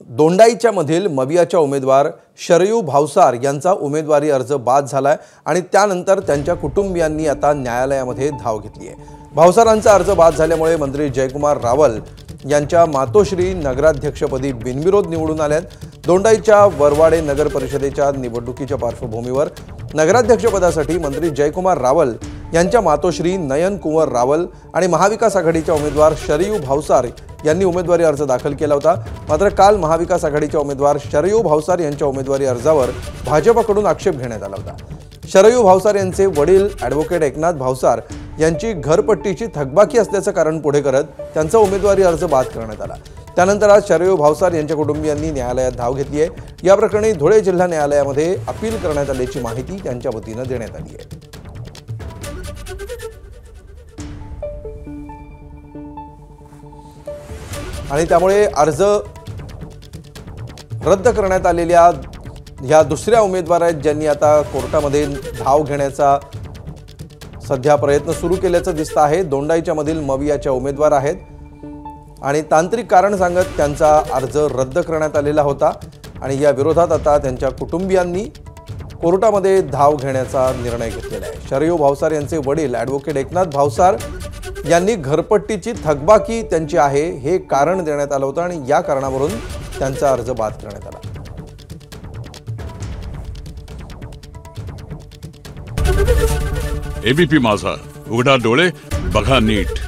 दोंडाईच्या मधील मवियाच्या उमेदवार शरयू भावसार यांचा उमेदवारी अर्ज बाद झालाय आणि त्यानंतर त्यांच्या कुटुंबियांनी आता न्यायालयामध्ये धाव घेतली आहे। भावसारांचा अर्ज बाद झाल्यामुळे मंत्री जयकुमार रावल यांच्या मातोश्री नगराध्यक्षपदी बिनविरोध निवडून आल्यात। दोंडाईच्या वरवाडे नगर परिषदेच्या निवडणुकीच्या पार्श्वभूमीवर नगराध्यक्षपदासाठी मंत्री जयकुमार रावल यांच्या मातोश्री नयन कुंवर रावल आणि महाविकास आघाडीच्या उमेदवार शरयू भावसार यांनी उमेदवारी अर्ज दाखल केला होता। मात्र काल महाविकास आघाडीच्या उमेदवार शरयू भावसार यांच्या उमेदवारी अर्जावर भाजपकडून आक्षेप घेण्यात आला होता। शरयू भावसार यांचे वडील ॲडव्होकेट एकनाथ भावसार यांची घरपट्टीची थकबाकी असल्याचं कारण पुढे करत त्यांचा उमेदवारी अर्ज बाद करण्यात आला। त्यानंतर आज शरयू भावसार यांच्या कुटुंबियांनी न्यायालयात धाव घेतली आहे। या प्रकरणी धुळे जिल्हा न्यायालयामध्ये अपील करण्यात आल्याची माहिती त्यांच्या वतीने देण्यात आली आहे। आणि त्यामुळे अर्ज रद्द करण्यात आलेल्या ह्या दुसऱ्या उमेदवार आहेत ज्यांनी आता कोर्टामध्ये धाव घेण्याचा सध्या प्रयत्न सुरू केल्याचं दिसतं आहे। दोंडाईच्या मधील मवियाच्या उमेदवार आहेत आणि तांत्रिक कारण सांगत त्यांचा अर्ज रद्द करण्यात आलेला होता आणि या विरोधात आता त्यांच्या कुटुंबियांनी कोर्टामध्ये धाव घेण्याचा निर्णय घेतलेला आहे। शरयू भावसार यांचे वडील ॲडव्होकेट एकनाथ भावसार यांनी घरपट्टीची थकबाकी त्यांची आहे हे कारण देण्यात आलं होतं आणि या कारणावरून त्यांचा अर्ज बाद करण्यात आला। एबीपी माझा, उघडा डोळे बघा नीट।